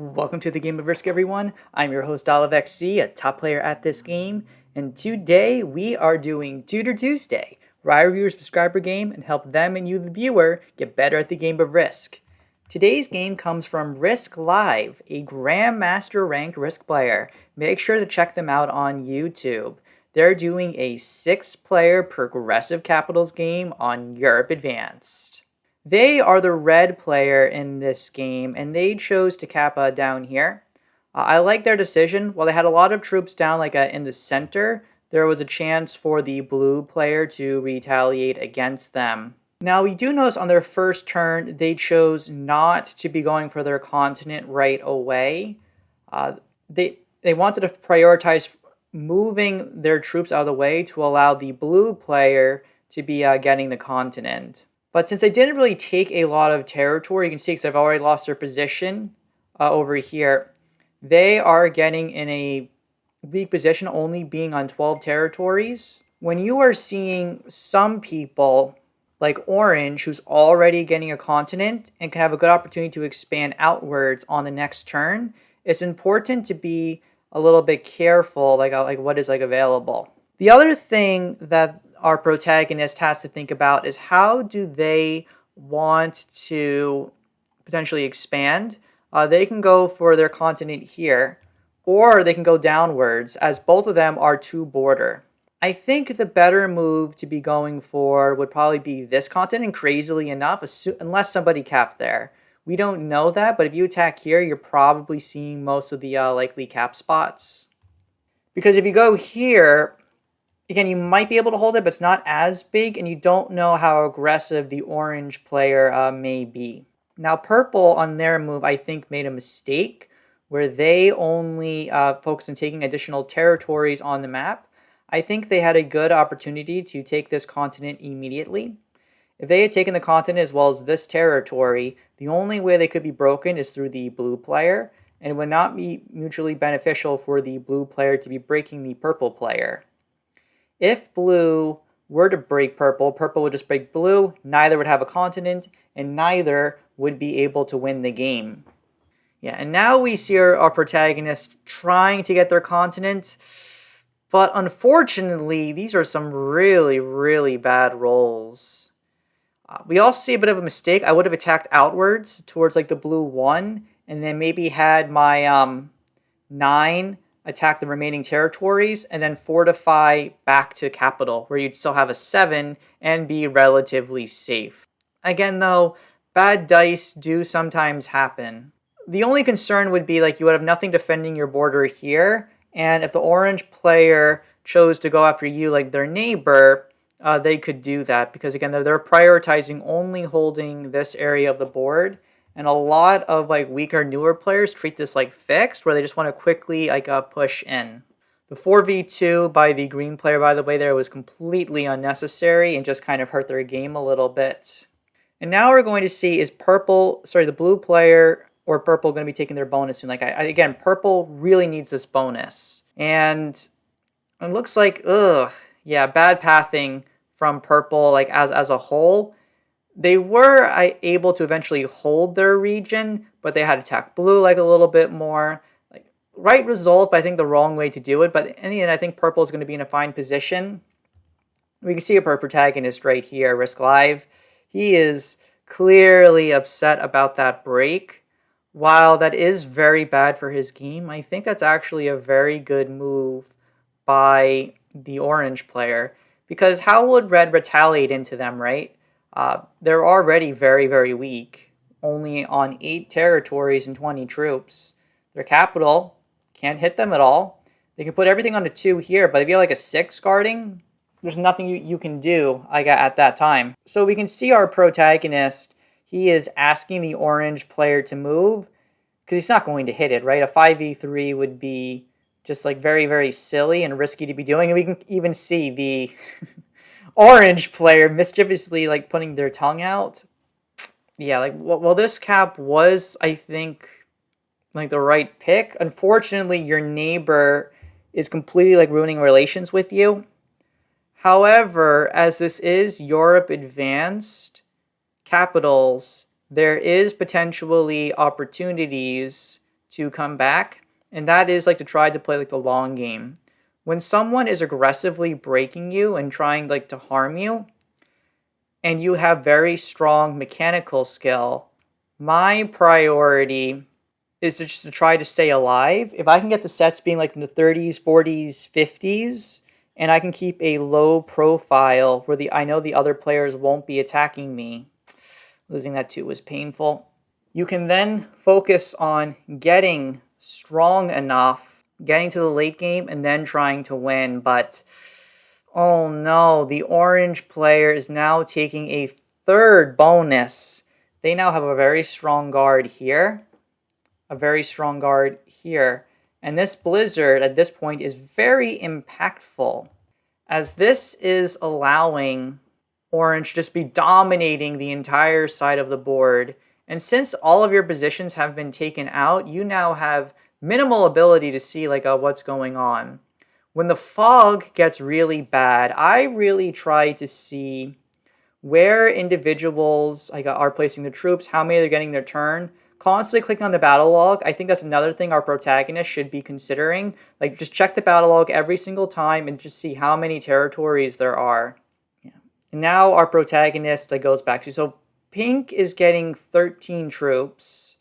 Welcome to the Game of Risk, everyone. I'm your host, OliveXC, a top player at this game, and today we are doing Tutor Tuesday, where I review a subscriber game and help them and you, the viewer, get better at the game of Risk. Today's game comes from Risk Live, a Grandmaster ranked Risk player. Make sure to check them out on YouTube. They're doing a 6-player progressive capitals game on Europe Advanced. They are the red player in this game, and they chose to Kappa down here. I like their decision. While they had a lot of troops down in the center, there was a chance for the blue player to retaliate against them. Now, we do notice on their first turn, they chose not to be going for their continent right away. They wanted to prioritize moving their troops out of the way to allow the blue player to be getting the continent. But since they didn't really take a lot of territory, you can see because I've already lost their position over here, they are getting in a weak position, only being on 12 territories. When you are seeing some people, like Orange, who's already getting a continent and can have a good opportunity to expand outwards on the next turn, it's important to be a little bit careful, like what is available. The other thing that our protagonist has to think about is how do they want to potentially expand. They can go for their continent here, or they can go downwards, as both of them are to border. I think the better move to be going for would probably be this continent, crazily enough, unless somebody capped there. We don't know that, but if you attack here, you're probably seeing most of the likely cap spots. Because if you go here, again, you might be able to hold it, but it's not as big, and you don't know how aggressive the orange player may be. Now, purple on their move, I think, made a mistake, where they only focused on taking additional territories on the map. I think they had a good opportunity to take this continent immediately. If they had taken the continent as well as this territory, the only way they could be broken is through the blue player, and it would not be mutually beneficial for the blue player to be breaking the purple player. If blue were to break purple, purple would just break blue, neither would have a continent, and neither would be able to win the game. Yeah, and now we see our protagonist trying to get their continent, but unfortunately, these are some really, really bad rolls. We also see a bit of a mistake. I would have attacked outwards towards the blue 1, and then maybe had my 9 attack the remaining territories, and then fortify back to capital, where you'd still have a 7 and be relatively safe. Again, though, bad dice do sometimes happen. The only concern would be you would have nothing defending your border here, and if the orange player chose to go after you like their neighbor, they could do that, because again, they're prioritizing only holding this area of the board. And a lot of weaker, newer players treat this fixed, where they just want to quickly push in. The 4v2 by the green player, by the way, there was completely unnecessary and just kind of hurt their game a little bit. And now we're going to see, is the blue player or purple going to be taking their bonus soon? Again, purple really needs this bonus. And it looks like, bad pathing from purple as a whole. They were able to eventually hold their region, but they had to attack blue a little bit more. Right result, but I think the wrong way to do it. But in the end, I think purple is going to be in a fine position. We can see a protagonist right here, Risk Live. He is clearly upset about that break. While that is very bad for his game, I think that's actually a very good move by the orange player. Because how would red retaliate into them, right? They're already very, very weak, only on 8 territories and 20 troops. Their capital can't hit them at all. They can put everything on a 2 here, but if you have a 6 guarding, there's nothing you can do at that time. So we can see our protagonist, he is asking the orange player to move, because he's not going to hit it, right? A 5v3 would be just very, very silly and risky to be doing. And we can even see the orange player mischievously putting their tongue out. Yeah, well, this cap was, I think, the right pick. Unfortunately, your neighbor is completely ruining relations with you. However, as this is Europe Advanced capitals, there is potentially opportunities to come back, and that is like to try to play like the long game. When someone is aggressively breaking you and trying like to harm you, and you have very strong mechanical skill, my priority is to just to try to stay alive. If I can get the sets being like in the 30s, 40s, 50s, and I can keep a low profile where I know the other players won't be attacking me. Losing that 2 was painful. You can then focus on getting strong enough, getting to the late game, and then trying to win. But, oh no, the orange player is now taking a 3rd bonus. They now have a very strong guard here. A very strong guard here. And this blizzard at this point is very impactful, as this is allowing orange just be dominating the entire side of the board. And since all of your positions have been taken out, you now have minimal ability to see like what's going on. When the fog gets really bad, I really try to see where individuals like are placing the troops, how many they're getting their turn. Constantly clicking on the battle log. I think that's another thing our protagonist should be considering. Like, just check the battle log every single time and just see how many territories there are. Yeah. And now our protagonist goes back to, so pink is getting 13 troops.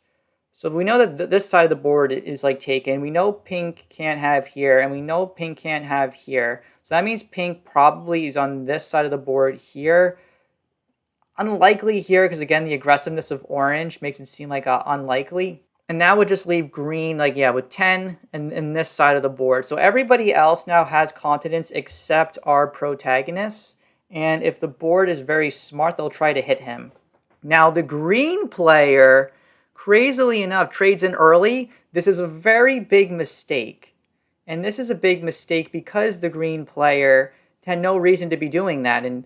So we know that this side of the board is like taken. We know pink can't have here, and we know pink can't have here. So that means pink probably is on this side of the board here. Unlikely here, because again, the aggressiveness of orange makes it seem like unlikely. And that would just leave green, with 10 in this side of the board. So everybody else now has continents except our protagonist. And if the board is very smart, they'll try to hit him. Now, the green player, crazily enough, trades in early. This is a very big mistake. And this is a big mistake because the green player had no reason to be doing that. And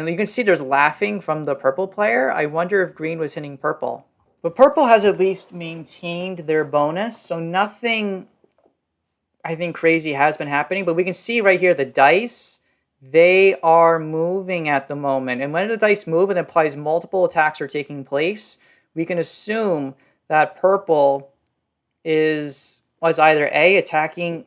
you can see there's laughing from the purple player. I wonder if green was hitting purple. But purple has at least maintained their bonus, so nothing, I think, crazy has been happening. But we can see right here the dice, they are moving at the moment. And when the dice move, it implies multiple attacks are taking place. We can assume that purple was either A, attacking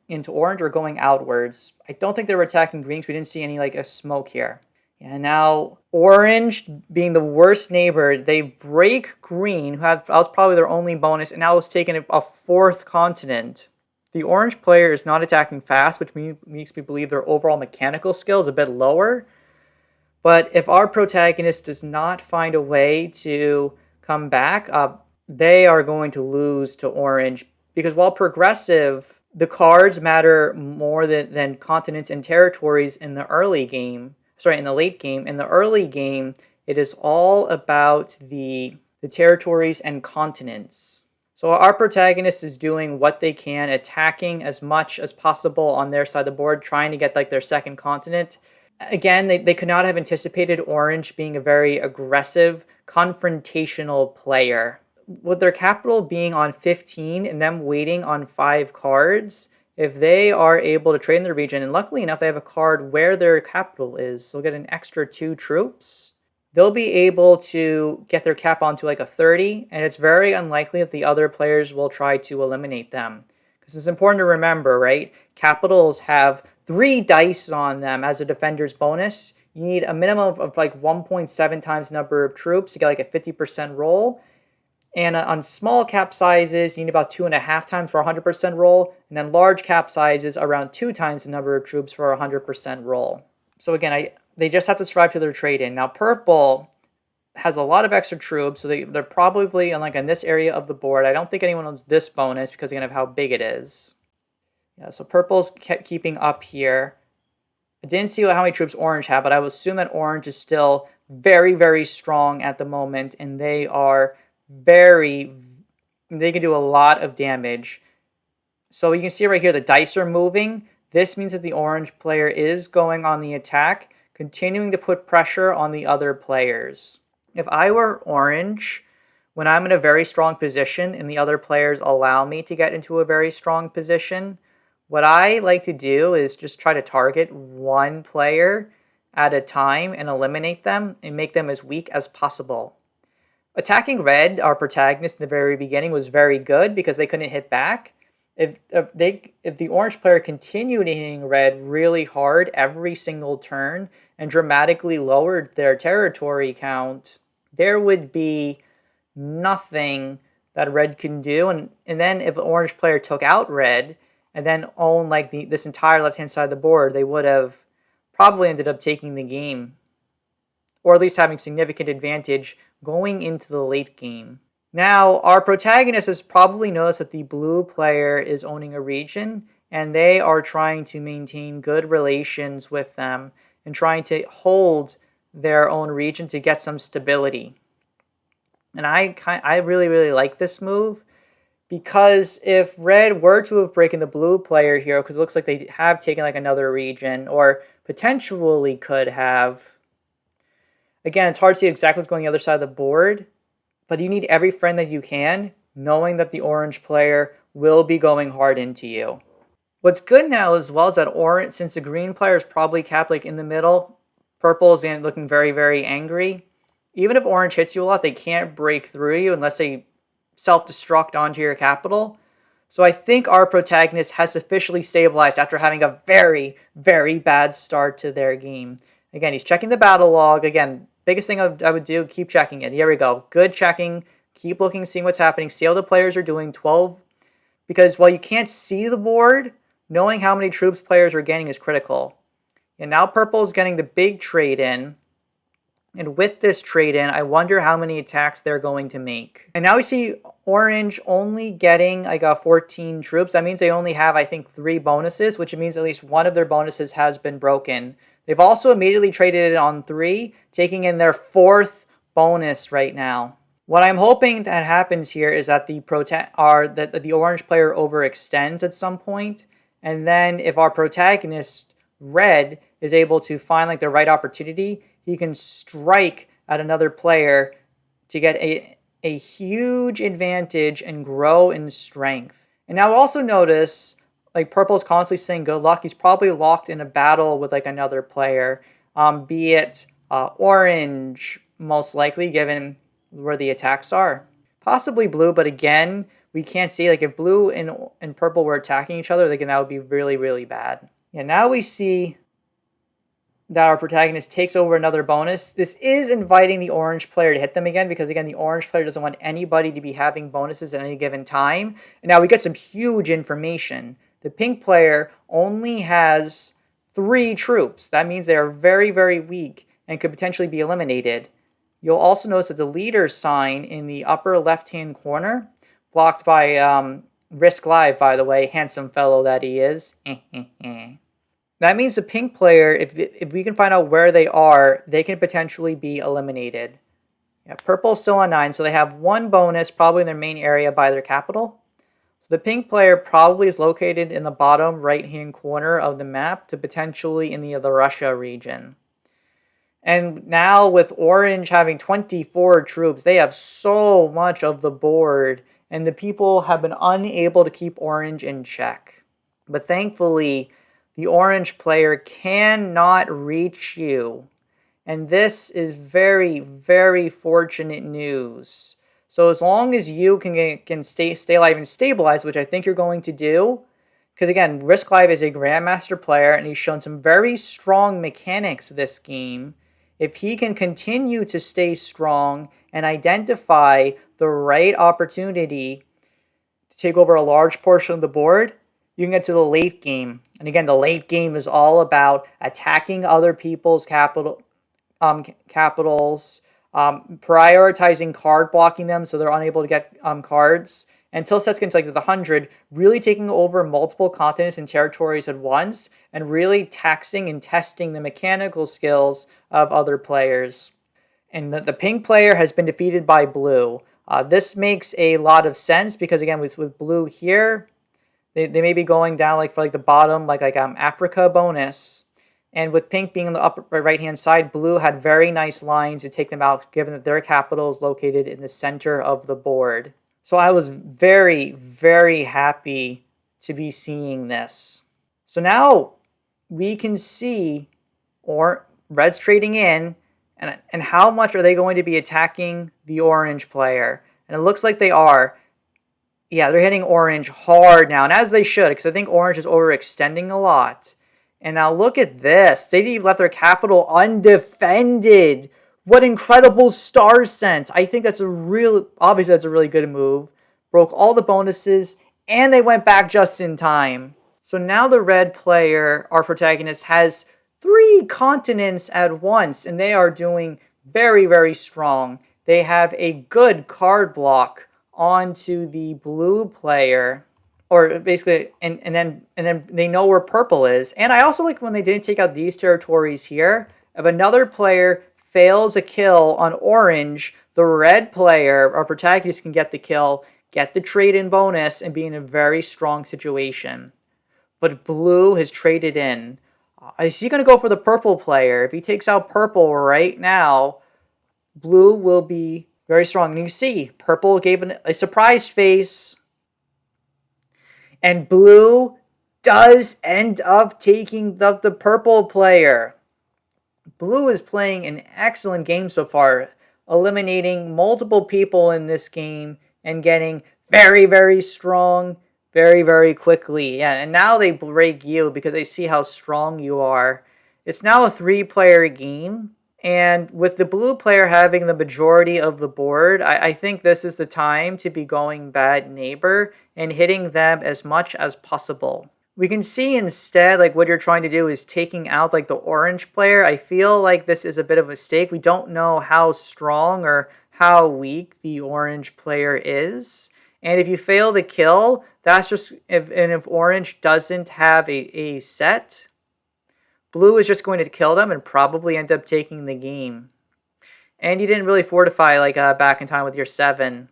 into orange or going outwards. I don't think they were attacking green because we didn't see any a smoke here. And now orange, being the worst neighbor, they break green, who that was probably their only bonus, and now it's taken a 4th continent. The orange player is not attacking fast, which makes me believe their overall mechanical skill is a bit lower. But if our protagonist does not find a way to come back, they are going to lose to orange. Because while progressive, the cards matter more than continents and territories in the early game. In the late game. In the early game, it is all about the territories and continents. So our protagonist is doing what they can, attacking as much as possible on their side of the board, trying to get their 2nd continent. Again, they could not have anticipated orange being a very aggressive, confrontational player. With their capital being on 15 and them waiting on 5 cards, if they are able to trade in the region, and luckily enough they have a card where their capital is, so they'll get an extra 2 troops, they'll be able to get their cap onto a 30, and it's very unlikely that the other players will try to eliminate them. Because it's important to remember, right? Capitals have 3 dice on them as a defender's bonus. You need a minimum of 1.7 times the number of troops to get a 50% roll. And on small cap sizes, you need about 2.5 times for a 100% roll. And then large cap sizes, around 2 times the number of troops for a 100% roll. So again, they just have to survive to their trade-in. Now, purple has a lot of extra troops, so they're probably in this area of the board. I don't think anyone owns this bonus because again of how big it is. Yeah, so purple's kept keeping up here. I didn't see how many troops orange have, but I would assume that orange is still very, very strong at the moment, and they can do a lot of damage. So you can see right here the dice are moving. This means that the orange player is going on the attack, continuing to put pressure on the other players. If I were orange, when I'm in a very strong position and the other players allow me to get into a very strong position, what I like to do is just try to target one player at a time and eliminate them and make them as weak as possible. Attacking red, our protagonist in the very beginning, was very good because they couldn't hit back. If the orange player continued hitting red really hard every single turn and dramatically lowered their territory count, there would be nothing that red can do. And then if the orange player took out red and then owned like this entire left-hand side of the board, they would have probably ended up taking the game, or at least having significant advantage going into the late game. Now, our protagonist has probably noticed that the blue player is owning a region, and they are trying to maintain good relations with them and trying to hold their own region to get some stability. And I really, really like this move, because if red were to have broken the blue player here, because it looks like they have taken like another region, or potentially could have. Again, it's hard to see exactly what's going on the other side of the board, but you need every friend that you can, knowing that the orange player will be going hard into you. What's good now as well is that orange, since the green player is probably capped like in the middle, purple is looking very, very angry. Even if orange hits you a lot, they can't break through you unless they self-destruct onto your capital. So I think our protagonist has officially stabilized after having a very, very bad start to their game. Again, he's checking the battle log. Again, biggest thing I would do, keep checking it. Here we go. Good checking. Keep looking, seeing what's happening. See how the players are doing. 12. Because while you can't see the board, knowing how many troops players are getting is critical. And now purple is getting the big trade in. And with this trade in, I wonder how many attacks they're going to make. And now we see orange only getting like 14 troops. That means they only have, I think, 3 bonuses, which means at least one of their bonuses has been broken. They've also immediately traded it on 3, taking in their 4th bonus right now. What I'm hoping that happens here is that the orange player overextends at some point, and then if our protagonist, red, is able to find like the right opportunity, he can strike at another player to get a huge advantage and grow in strength. And now also notice, like purple is constantly saying good luck. He's probably locked in a battle with like another player, be it orange, most likely, given where the attacks are. Possibly blue, but again, we can't see. Like if blue and purple were attacking each other, that would be really, really bad. Yeah, now we see that our protagonist takes over another bonus. This is inviting the orange player to hit them again, because again, the orange player doesn't want anybody to be having bonuses at any given time. And now we get some huge information. The pink player only has 3 troops. That means they are very, very weak and could potentially be eliminated. You'll also notice that the leader sign in the upper left-hand corner, blocked by Risk Live, by the way, handsome fellow that he is. That means the pink player, if we can find out where they are, they can potentially be eliminated. Yeah, purple's still on 9, so they have 1 bonus, probably in their main area by their capital. So the pink player probably is located in the bottom right-hand corner of the map to potentially in the Russia region. And now with orange having 24 troops, they have so much of the board, and the people have been unable to keep orange in check. But thankfully, the orange player cannot reach you. And this is very, very fortunate news. So as long as you can stay alive and stabilize, which I think you're going to do, because again, Risk Live is a Grandmaster player, and he's shown some very strong mechanics this game. If he can continue to stay strong and identify the right opportunity to take over a large portion of the board, you can get to the late game. And again, the late game is all about attacking other people's capitals, prioritizing card blocking them so they're unable to get cards, until sets get to like the 100, really taking over multiple continents and territories at once, and really taxing and testing the mechanical skills of other players. And the pink player has been defeated by blue. This makes a lot of sense because again, with blue here, they may be going down like for like the bottom, like Africa bonus. And with pink being on the upper right-hand side, blue had very nice lines to take them out, given that their capital is located in the center of the board. So I was very, very happy to be seeing this. So now we can see red's trading in, And how much are they going to be attacking the orange player? And it looks like they are. Yeah, they're hitting orange hard now, and as they should, because I think orange is overextending a lot. And now look at this. They left their capital undefended. What incredible star sense. I think that's obviously that's a really good move. Broke all the bonuses, and they went back just in time. So now the red player, our protagonist, has 3 continents at once, and they are doing very, very strong. They have a good card block onto the blue player, or basically, and then they know where purple is. And I also like when they didn't take out these territories here. If another player fails a kill on orange, the red player, our protagonist, can get the kill, get the trade-in bonus, and be in a very strong situation. But blue has traded in. Is he going to go for the purple player? If he takes out purple right now, blue will be very strong. And you see, purple gave a surprised face. And blue does end up taking the purple player. Blue is playing an excellent game so far, eliminating multiple people in this game and getting very, very strong very, very quickly. Yeah, and now they break you because they see how strong you are. It's now a 3-player game. And with the blue player having the majority of the board, I think this is the time to be going bad neighbor and hitting them as much as possible. We can see instead, like, what you're trying to do is taking out, like, the orange player. I feel like this is a bit of a mistake. We don't know how strong or how weak the orange player is. And if you fail the kill, that's just, if orange doesn't have a set, blue is just going to kill them and probably end up taking the game. And you didn't really fortify like back in time with your 7.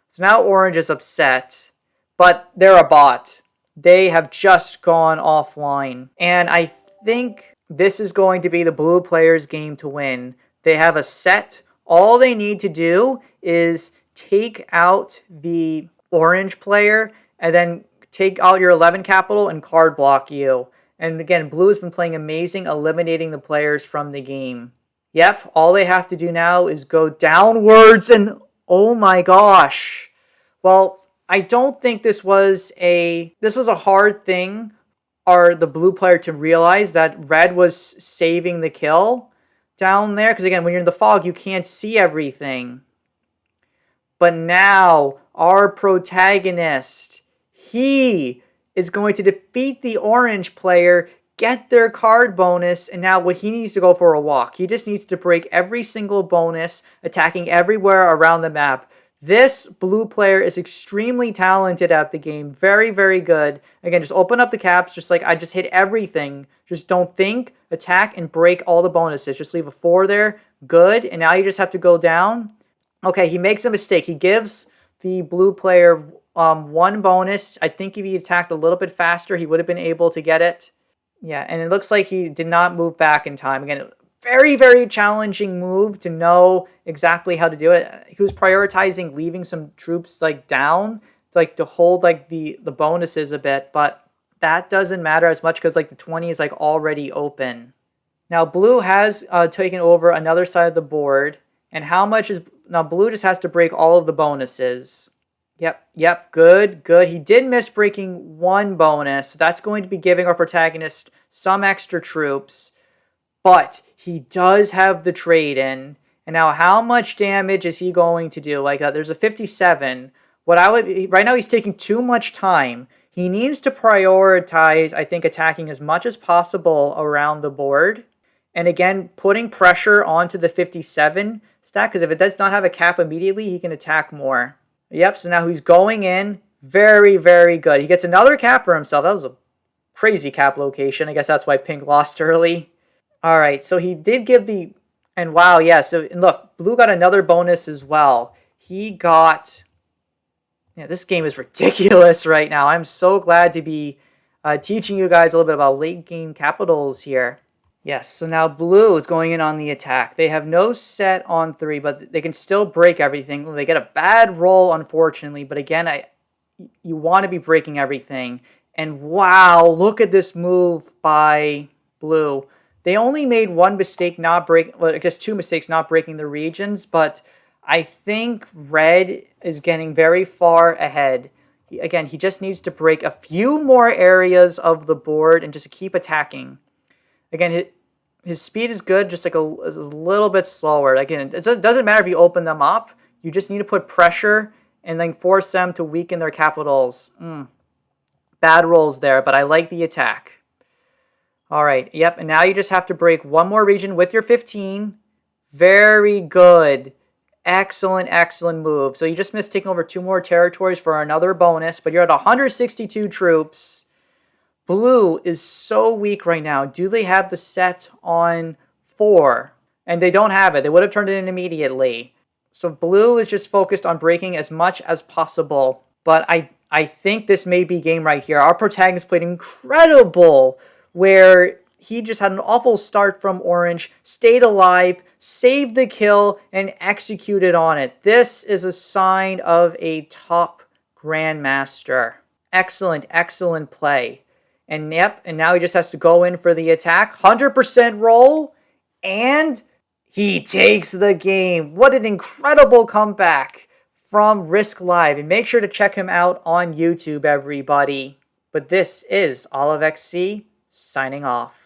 So now orange is upset, but they're a bot. They have just gone offline. And I think this is going to be the blue player's game to win. They have a set. All they need to do is take out the orange player and then take out your 11 capital and card block you. And again, blue has been playing amazing, eliminating the players from the game. Yep, all they have to do now is go downwards and oh my gosh. Well, I don't think this was a hard thing for the blue player to realize that red was saving the kill down there. Because again, when you're in the fog, you can't see everything. But now, our protagonist, he is going to defeat the orange player, get their card bonus, and now what he needs to go for a walk. He just needs to break every single bonus, attacking everywhere around the map. This blue player is extremely talented at the game. Very, very good. Again, just open up the caps, just like I just hit everything. Just don't think, attack, and break all the bonuses. Just leave a 4 there. Good. And now you just have to go down. Okay, he makes a mistake. He gives the blue player 1 bonus. I think if he attacked a little bit faster, he would have been able to get it. Yeah, and it looks like he did not move back in time. Again, very, very challenging move to know exactly how to do it. He was prioritizing leaving some troops like down to hold like the bonuses a bit, but that doesn't matter as much because like the 20 is like already open. Now blue has taken over another side of the board, and how much is now blue just has to break all of the bonuses. Yep, good. He did miss breaking 1 bonus, so that's going to be giving our protagonist some extra troops. But he does have the trade-in. And now how much damage is he going to do? Like, there's a 57. Right now he's taking too much time. He needs to prioritize, I think, attacking as much as possible around the board. And again, putting pressure onto the 57 stack, because if it does not have a cap immediately, he can attack more. Yep, so now he's going in. Very, very good. He gets another cap for himself. That was a crazy cap location. I guess that's why Pink lost early. All right, so he did give the... And wow, yeah, so look, blue got another bonus as well. He got... Yeah, this game is ridiculous right now. I'm so glad to be teaching you guys a little bit about late game capitals here. Yes, so now blue is going in on the attack. They have no set on 3, but they can still break everything. They get a bad roll, unfortunately, but again, you want to be breaking everything. And wow, look at this move by blue. They only made one mistake not breaking, well, I guess two mistakes not breaking the regions, but I think red is getting very far ahead. Again, he just needs to break a few more areas of the board and just keep attacking. Again, his speed is good, just like a little bit slower. Again, it doesn't matter if you open them up. You just need to put pressure and then force them to weaken their capitals. Bad rolls there, but I like the attack. All right, yep, and now you just have to break one more region with your 15. Very good. Excellent, excellent move. So you just missed taking over 2 more territories for another bonus, but you're at 162 troops. Blue is so weak right now. Do they have the set on 4? And they don't have it. They would have turned it in immediately. So blue is just focused on breaking as much as possible. But I think this may be game right here. Our protagonist played incredible, where he just had an awful start from orange, stayed alive, saved the kill, and executed on it. This is a sign of a top grandmaster. Excellent, excellent play. And yep, and now he just has to go in for the attack. 100% roll, and he takes the game. What an incredible comeback from Risk Live. And make sure to check him out on YouTube, everybody. But this is OliveXC signing off.